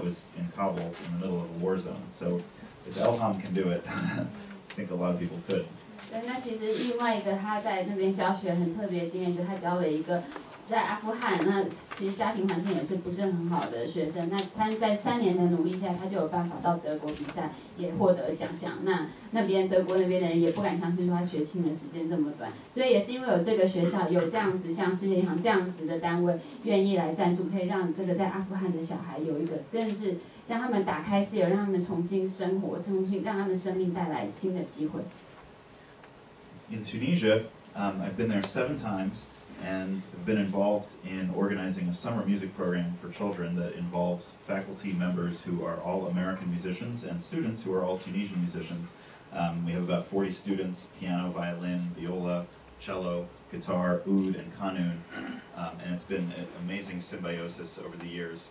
was in Kabul in the middle of a war zone. So if Elham can do it, I think a lot of people could. 对，那其实另外一个他在那边教学很特别的经验，就是他教了一个在阿富汗，那其实家庭环境也是不是很好的学生，那在3年的努力下，他就有办法到德国比赛，也获得奖项。那边德国那边的人也不敢相信说他学青的时间这么短，所以也是因为有这个学校有这样子像世界银行这样子的单位愿意来赞助，可以让这个在阿富汗的小孩有一个真的是让他们打开视野，让他们重新生活，让他们生命带来新的机会。In Tunisia, I've been there 7 times and have been involved in organizing a summer music program for children that involves faculty members who are all American musicians and students who are all Tunisian musicians. We have about 40 students, piano, violin, viola, cello, guitar, oud, and qanun, and it's been an amazing symbiosis over the years.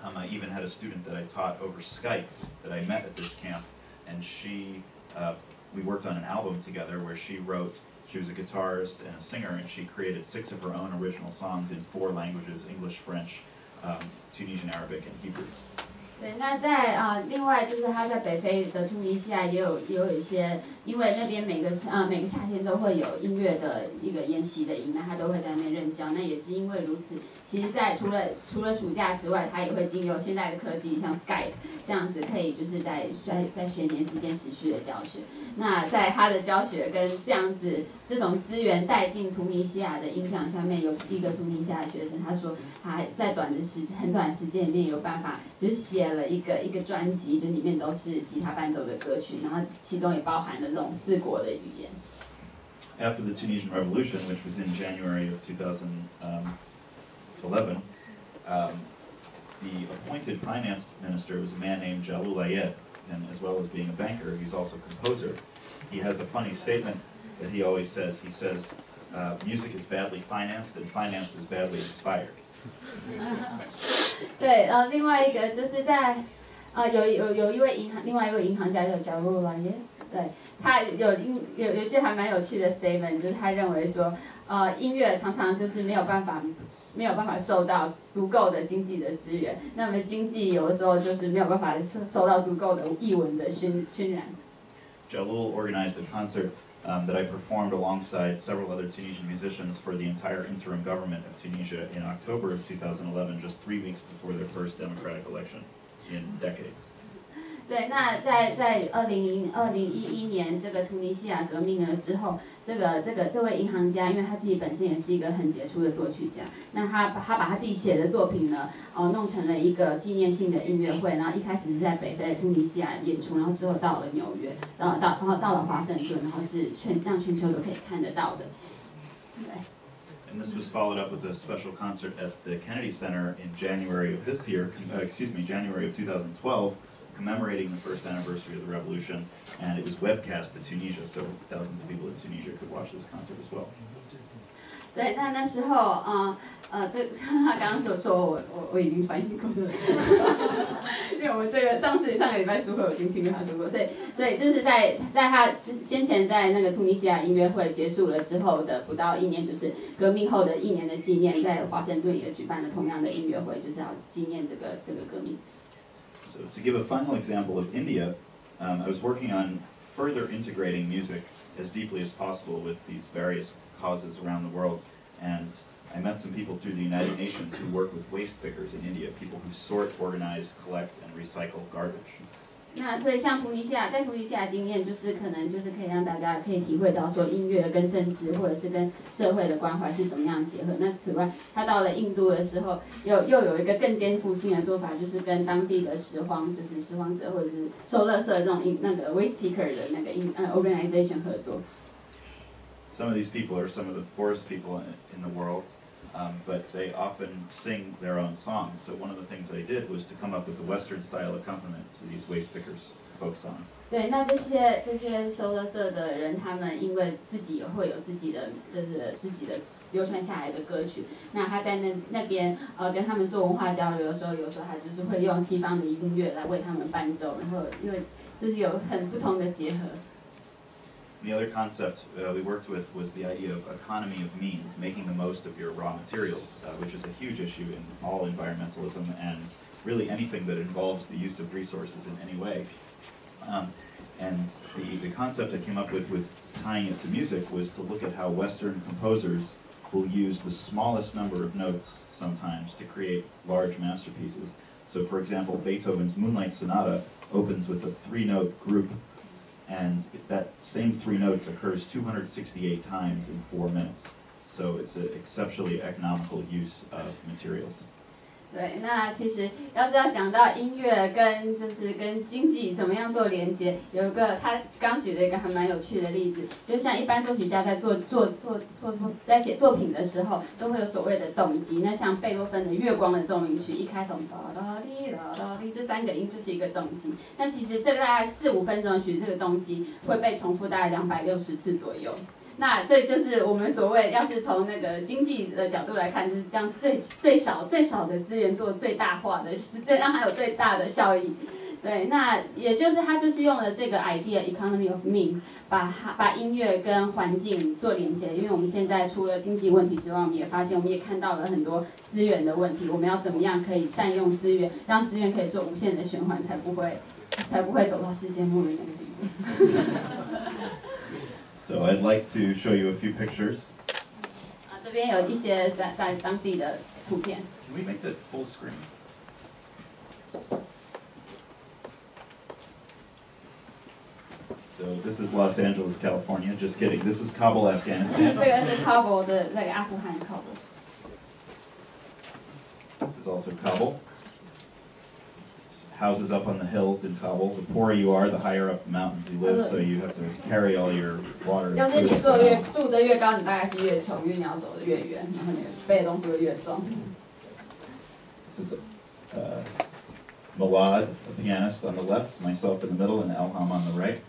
I even had a student that I taught over Skype that I met at this camp, and we worked on an album together where she was a guitarist and a singer, and she created 6 of her own original songs in 4 languages, English, French, Tunisian Arabic, and Hebrew. 对，那在另外就是他在北非的突尼西亚也有一些，因为那边每个夏天都会有音乐的一个研习的营，那他都会在那边任教。那也是因为如此，其实在除了暑假之外，他也会经由现代的科技，像 Skype 这样子，可以就是在学年之间持续的教学。那在他的教学跟这种资源带进突尼西亚的影响下面，有一个突尼西亚的学生，他说他在很短时间里面有办法，就是写了一个专辑，就里面都是吉他伴奏的歌曲，然后其中也包含了这种4国的语言。After the Tunisian Revolution, which was in January of 2011, the appointed finance minister was a man named Jalloul Ayed, and as well as being a banker, he's also a composer. He has a funny statement that he always says. He says, music is badly financed and finance is badly inspired. 对，另外一个就是在有另外一位银行家叫 Jalloul Ayed， 对，他有一句还蛮有趣的 statement， 就是他认为说，音乐常常就是没有办法受到足够的经济的支援，那么经济有的时候就是没有办法受到足够的艺文的熏染。Jalloul organized a concert that I performed alongside several other Tunisian musicians for the entire interim government of Tunisia in October of 2011, just 3 weeks before their first democratic election in decades. 对，那在2011年这个突尼西亚革命了之后，这位银行家，因为他自己本身也是一个很杰出的作曲家，那他把他自己写的作品呢，弄成了一个纪念性的音乐会，然后一开始是在北非突尼西亚演出，然后之后到了纽约，然后到了华盛顿，然后是让全球都可以看得到的。对。And this was followed up with a special concert at the Kennedy Center in January of this year, January of 2012, commemorating the first anniversary of the revolution, and it was webcast to Tunisia, so thousands of people in Tunisia could watch this concert as well. 对，那时候他刚刚说我已经翻译过了，因为我们这个上个礼拜书会我已经听过他说过，所以就是在他先前在那个突尼西亚音乐会结束了之后的不到1年，就是革命后的1年的纪念，在华盛顿也举办了同样的音乐会，就是要纪念这个革命。So to give a final example of India, I was working on further integrating music as deeply as possible with these various causes around the world, and I met some people through the United Nations who work with waste pickers in India, people who sort, organize, collect, and recycle garbage. 那所以像在突尼西亚经验，就是可以让大家可以体会到说音乐跟政治或者是跟社会的关怀是怎么样结合。那此外，他到了印度的时候，又有一个更颠覆性的做法，就是跟当地的拾荒者或者是收垃圾这种那个 waste picker 的那个organization 合作。Some of these people are some of the poorest people in the world, but they often sing their own songs. So one of the things I did was to come up with a Western-style accompaniment to these waste pickers' folk songs. 对，那这些收垃圾的人，他们因为自己会有自己的流传下来的歌曲，那他在那边跟他们做文化交流的时候，有时候他就是会用西方的音乐来为他们伴奏，然后因为就是有很不同的结合。The other concept we worked with was the idea of economy of means, making the most of your raw materials, which is a huge issue in all environmentalism and really anything that involves the use of resources in any way. And the concept I came up with tying it to music was to look at how Western composers will use the smallest number of notes sometimes to create large masterpieces. So for example, Beethoven's Moonlight Sonata opens with a 3-note group, and that same 3 notes occurs 268 times in 4 minutes. So it's an exceptionally economical use of materials. 对，那其实要讲到音乐跟经济怎么样做连接，有一个他刚举了一个还蛮有趣的例子，就像一般作曲家在在写作品的时候，都会有所谓的动机。那像贝多芬的《月光的奏鸣曲》，一开头哒哒滴哒哒滴，这3个音就是一个动机。那其实这个大概4-5分钟的曲子，这个动机会被重复大概260次左右。那这就是我们所谓，要是从那个经济的角度来看，就是将最少的资源做最大化的，对，让它有最大的效益。对，那也就是他就是用了这个 idea economy of means， 把音乐跟环境做连接。因为我们现在除了经济问题之外，我们也发现，我们也看到了很多资源的问题。我们要怎么样可以善用资源，让资源可以做无限的循环，才不会走到世界末日那个地步。So I'd like to show you a few pictures. 这边有一些在当地的图片。Can we make that full screen? So this is Los Angeles, California. Just kidding. This is Kabul, Afghanistan. 这个是 Kabul 的那个阿富汗 Kabul。This is also Kabul. Houses up on the hills in Kabul. The poorer you are, the higher up the mountains you live, so you have to carry all your water. 就是你住得越高，你大概是越穷，因为你要走得越远，然后你背的东西会越重。This is Malad, a pianist on the left, myself in the middle, and Elham on the right.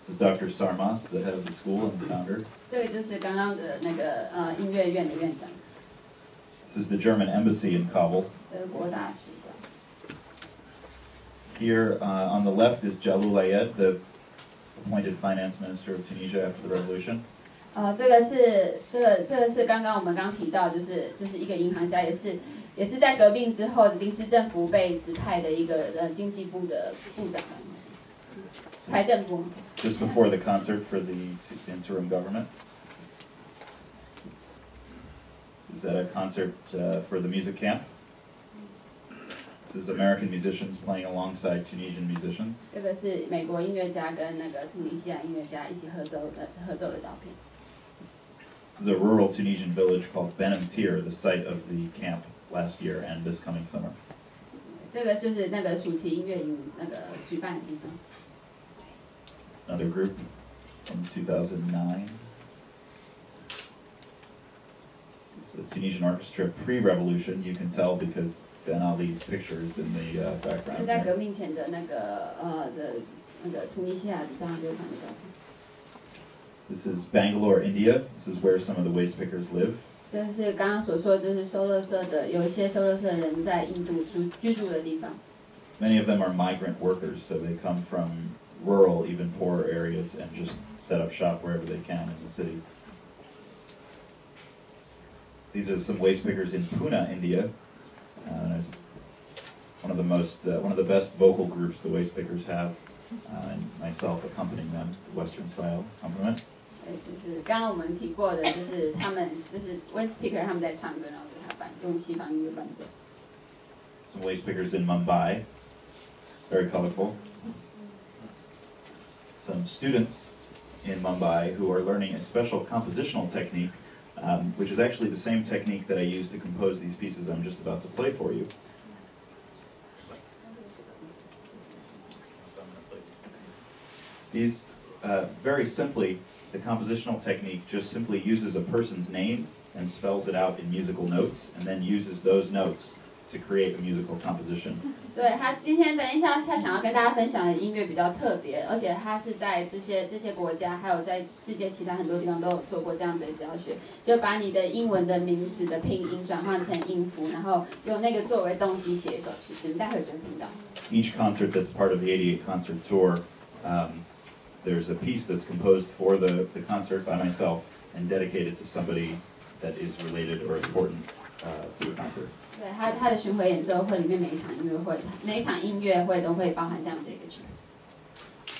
This is Dr. Sarmas, the head of the school and the founder. 这个就是刚刚的那个音乐院的院长。This is the German embassy in Kabul. 德国大使馆。Here on the left is Jalloul Ayed, the appointed finance minister of Tunisia after the revolution. 这个是刚刚我们刚提到，就是一个银行家，也是在革命之后临时政府被指派的一个经济部的部长，财政部。Just before the concert for the interim government. This is at a concert for the music camp. This is American musicians playing alongside Tunisian musicians. 这个是美国音乐家跟那个突尼西亚音乐家一起合奏的照片。This is a rural Tunisian village called Benamtir, the site of the camp last year and this coming summer. 这个就是那个暑期音乐营那个举办的地方。Another group from 2009. This is the Tunisian orchestra pre-revolution. You can tell because Ben Ali's picture is in the background. 在革命前的那个突尼西亚的交响乐团的照片。This is Bangalore, India. This is where some of the waste pickers live. 这是刚刚所说的，就是收垃圾的，有一些收垃圾的人在印度居住的地方。Many of them are migrant workers, so they come from rural, even poorer areas and just set up shop wherever they can in the city. These are some waste pickers in Pune, India. There's one of the best vocal groups the waste pickers have, and myself accompanying them, Western style accompaniment. 就是刚刚我们提过的，就是他们就是 waste picker 他们在唱歌，然后给他用西方音乐伴奏。Some waste pickers in Mumbai, very colorful. Some students in Mumbai who are learning a special compositional technique, which is actually the same technique that I use to compose these pieces I'm just about to play for you. These, very simply, the compositional technique just simply uses a person's name and spells it out in musical notes, and then uses those notes to create a musical composition. 对，他今天的他想要跟大家分享的音乐比较特别，而且他是在这些国家，还有在世界其他很多地方都有做过这样子的教学，就把你的英文的名字的拼音转换成音符，然后用那个作为动机写一首曲子，你待会就会听到。Each concert that's part of the 88 concert tour, there's a piece that's composed for the concert by myself and dedicated to somebody that is related or important to the concert. 对，它的巡回演奏会里面每一场音乐会都会包含这样的一个曲子。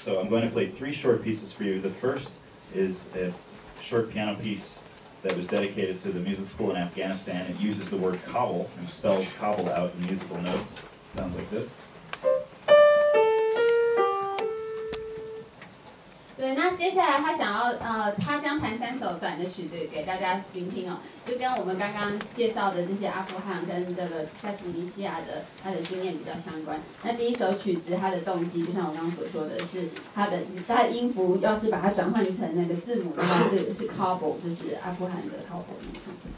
So I'm going to play 3 short pieces for you. The first is a short piano piece that was dedicated to the music school in Afghanistan. It uses the word Kabul and spells Kabul out in musical notes. Sounds like this. 对，那接下来他想要他将弹3首短的曲子给大家聆听哦，就跟我们刚刚介绍的这些阿富汗跟这个在突尼西亚的他的经验比较相关。那第一首曲子，它的动机就像我刚刚所说的是，它的音符要是把它转换成那个字母的话，是 Kabul， 就是阿富汗的 Kabul 的意思。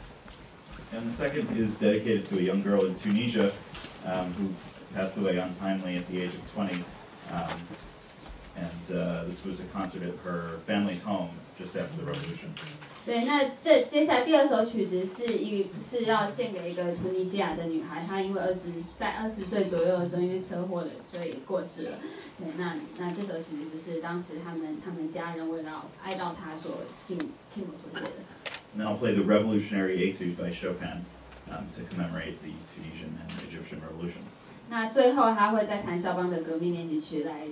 And the second is dedicated to a young girl in Tunisia who passed away untimely at the age of 20. And this was a concert at her family's home just after the revolution. 对，那接下来第2首曲子是要献给一个突尼西亚的女孩，她因为在20岁左右的时候因为车祸的，所以过世了。对，那这首曲子就是当时他们家人为了哀悼她所Kimball 所写的。And then I'll play the Revolutionary Etude by Chopin to commemorate the Tunisian and Egyptian revolutions. 那最后他会再弹肖邦的革命练习曲来，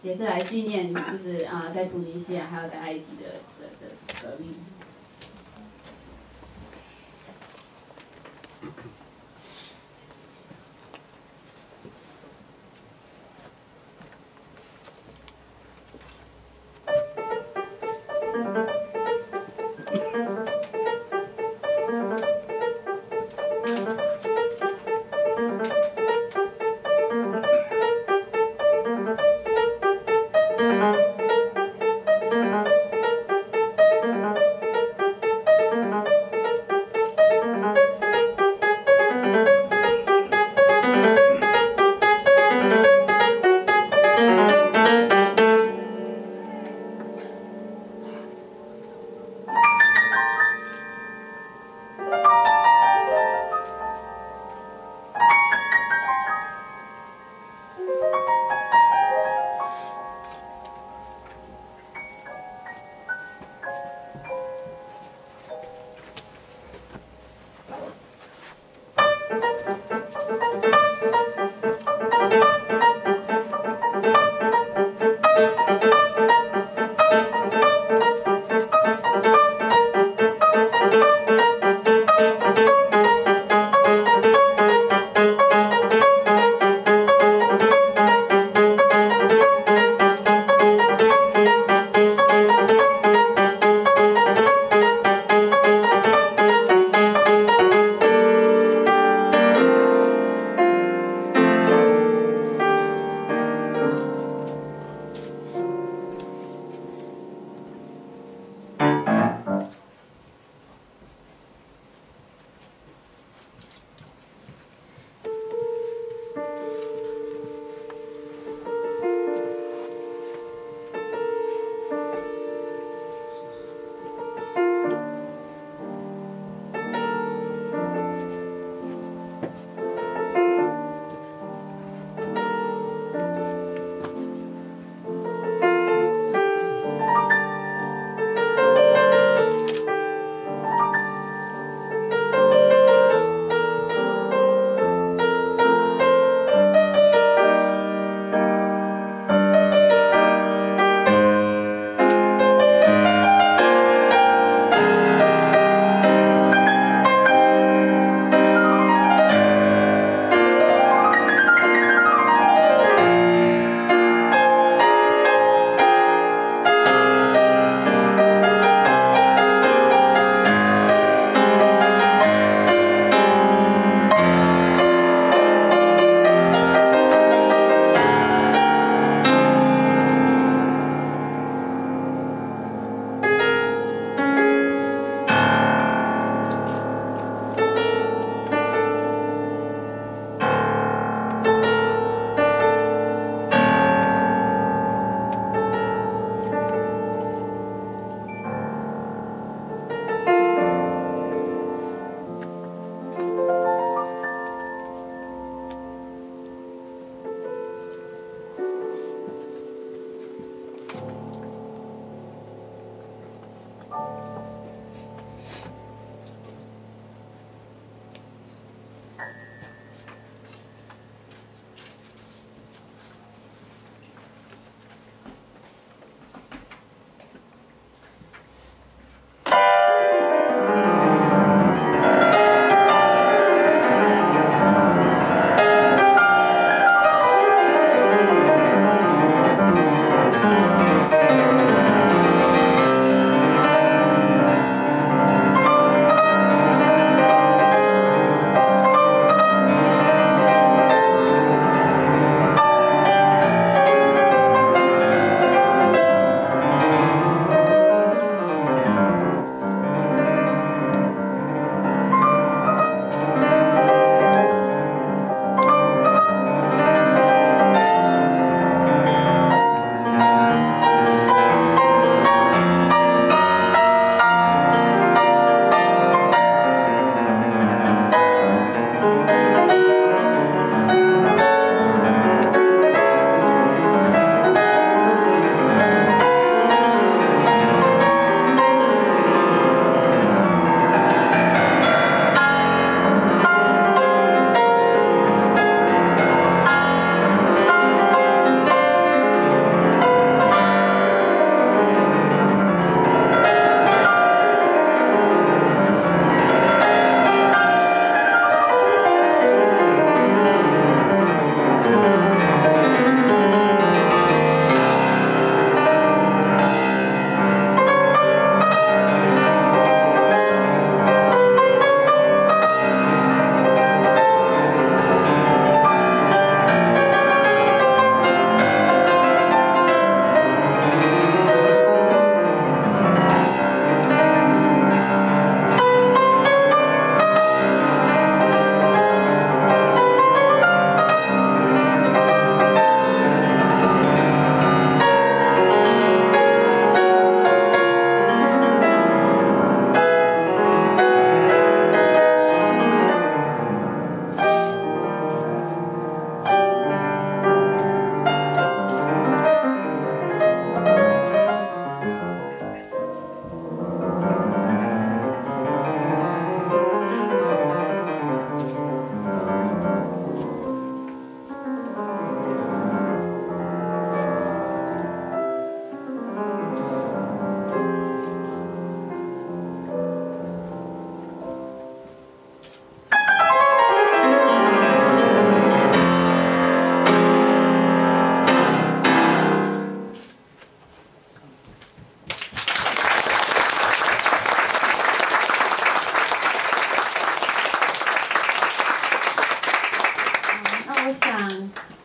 也是来纪念，在突尼西亚还有在埃及的革命。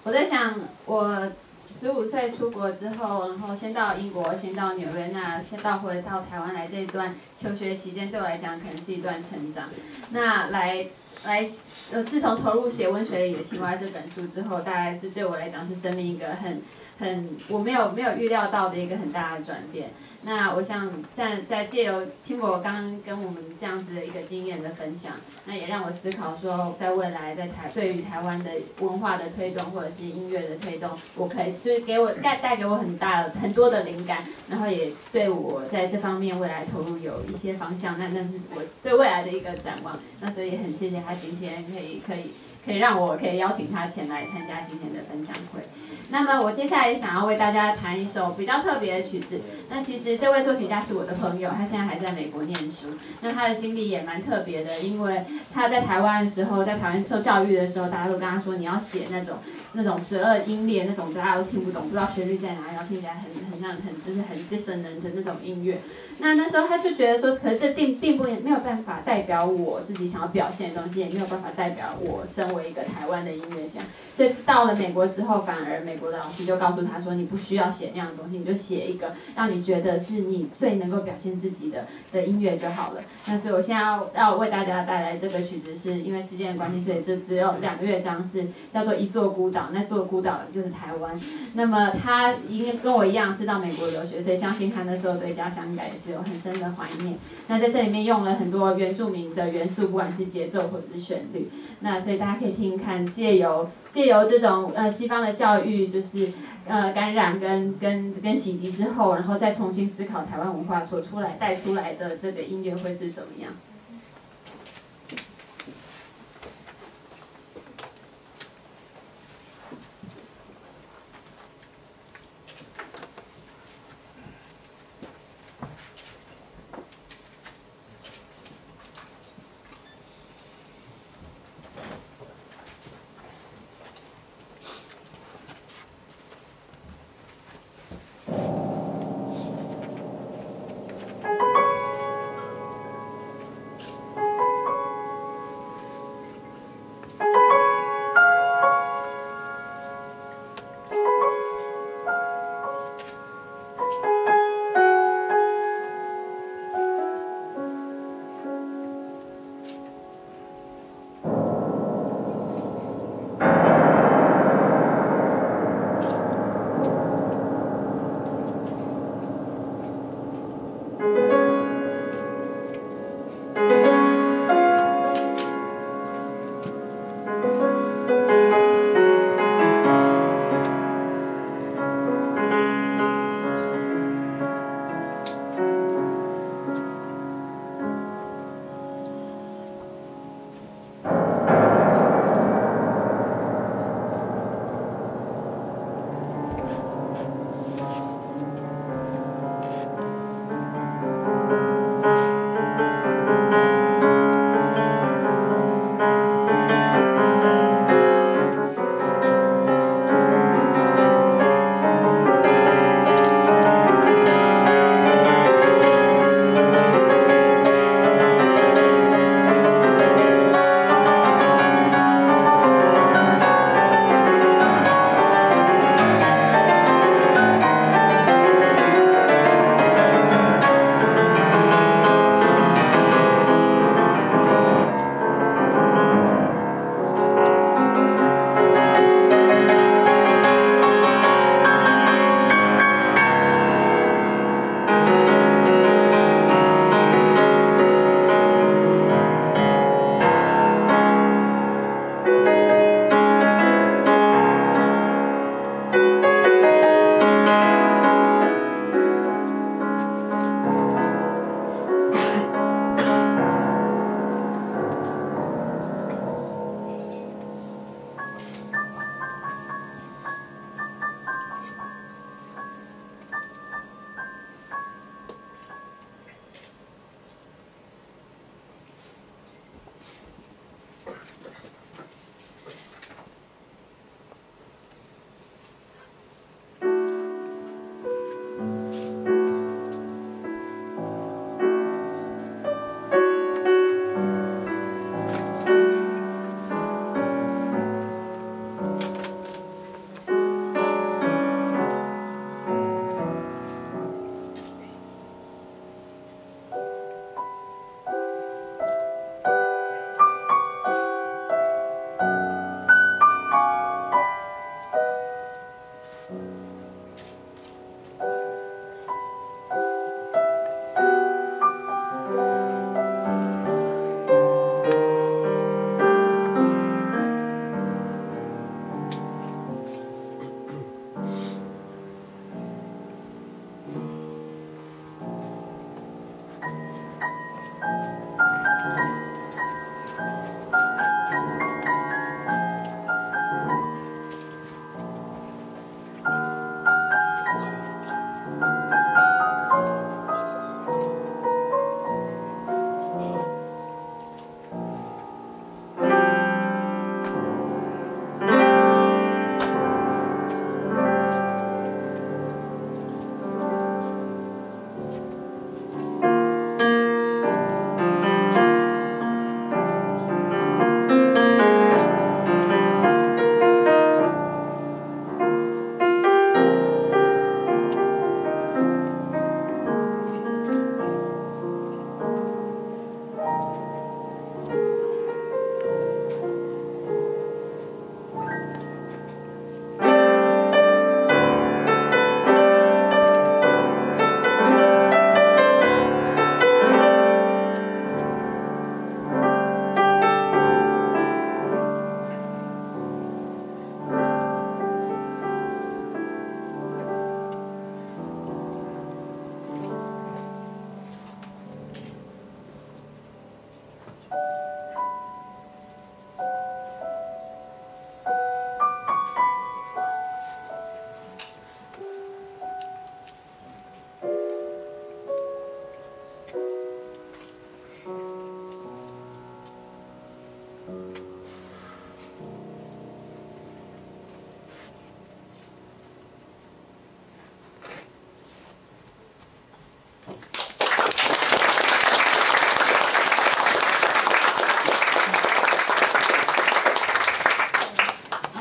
我在想，我15岁出国之后，然后先到英国，先到纽约，那先回到台湾来这一段求学期间，对我来讲可能是一段成长。那自从投入写《温水里的青蛙》这本书之后，大概是对我来讲是生命一个我没有预料到的一个很大的转变。那我想在借由听我刚刚跟我们这样子的一个经验的分享，那也让我思考说，在未来对于台湾的文化的推动或者是音乐的推动，我可以就是带给我很多的灵感，然后也对我在这方面未来投入有一些方向。那是我对未来的一个展望。那所以很谢谢他今天可以让我可以邀请他前来参加今天的分享会。那么我接下来想要为大家弹一首比较特别的曲子。那其实这位作曲家是我的朋友，他现在还在美国念书。那他的经历也蛮特别的，因为他在台湾的时候，在台湾受教育的时候，大家都跟他说你要写那种12音列那种大家都听不懂，不知道旋律在哪里，然后听起来就是很 dissonant 的那种音乐。那时候他就觉得说，可是这并没有办法代表我自己想要表现的东西，也没有办法代表我身为一个台湾的音乐家。所以到了美国之后，反而美国的老师就告诉他说，你不需要写那样的东西，你就写一个让你觉得是你最能够表现自己的音乐就好了。那所以我现在要为大家带来这个曲子，是因为时间的关系，所以只有2个乐章，是叫做《一座孤岛》。那座孤岛就是台湾。那么他应该跟我一样是到美国留学，所以相信他那时候对家乡应该也是有很深的怀念。那在这里面用了很多原住民的元素，不管是节奏或者是旋律。那所以大家可以听看，借由这种西方的教育，就是感染跟洗涤之后，然后再重新思考台湾文化所带出来的这个音乐会是怎么样。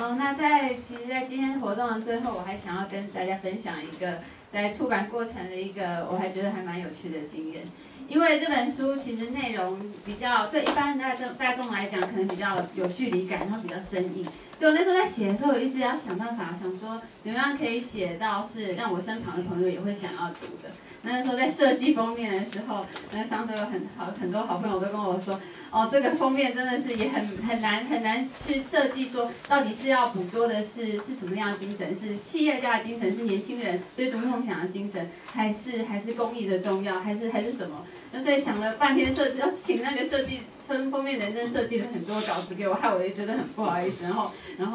那其实，在今天活动的最后，我还想要跟大家分享一个在出版过程的一个我还觉得还蛮有趣的经验。因为这本书其实内容比较对一般大众来讲，可能比较有距离感，然后比较生硬。所以我那时候在写的时候，我一直要想办法，想说怎么样可以写到是让我身旁的朋友也会想要读的。那时候在设计封面的时候，那上周有很多好朋友都跟我说，哦，这个封面真的是也很难去设计，说到底是要捕捉的是什么样的精神，是企业家的精神，是年轻人追逐梦想的精神，还是公益的重要，还是什么？那所以想了半天设计，要请那个设计封面的人真的设计了很多稿子给我，害我也觉得很不好意思。然后然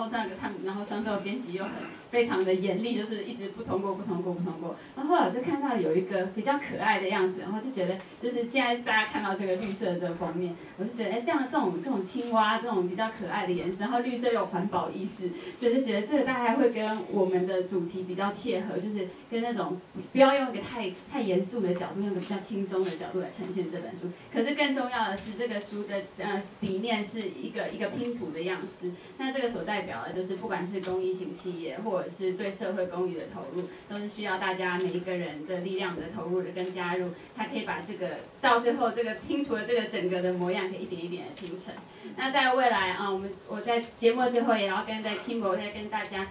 后上周编辑又非常的严厉，就是一直不通过。然后后来我就看到有一个比较可爱的样子，然后就觉得就是现在大家看到这个绿色的这个封面，我就觉得这样这种青蛙这种比较可爱的颜色，然后绿色又有环保意识，所以就觉得这个大概会跟我们的主题比较切合，就是跟那种不要用一个太严肃的角度，用一个比较轻松的角度来呈现这本书。可是更重要的是，这个书的底面是一个拼图的样式。那这个所代表的就是不管是公益型企业，或者是对社会公益的投入，都是需要大家每一个人的力量的投入跟加入，才可以把这个到最后这个拼图的这个整个的模样，可以一点一点的拼成。那在未来我在节目的最后也要跟Kimbo 再跟大家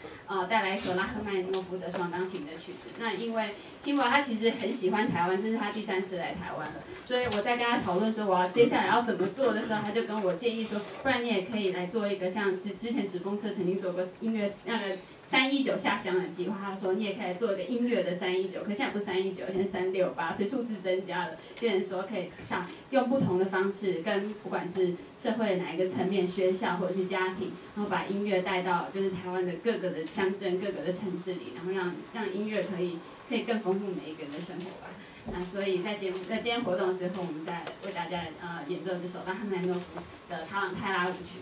带来一首拉赫曼诺夫的双钢琴的曲子。那因为 Kimbo 他其实很喜欢台湾，这是他第3次来台湾了，所以我在跟他讨论说我要接下来要怎么做的时候，他就跟我建议说，不然你也可以来做一个像之前纸风车曾经做过音乐那个319下乡的计划，他说你也可以来做一个音乐的319，可现在不是319，现在368，所以数字增加了，变成说可以用不同的方式，跟不管是社会哪一个层面，学校或者是家庭，然后把音乐带到就是台湾的各个的乡镇、各个的城市里，然后让音乐可以更丰富每一个人的生活吧。那所以在今天活动之后，我们再为大家演奏这首拉赫曼诺夫的《塔朗泰拉舞曲》。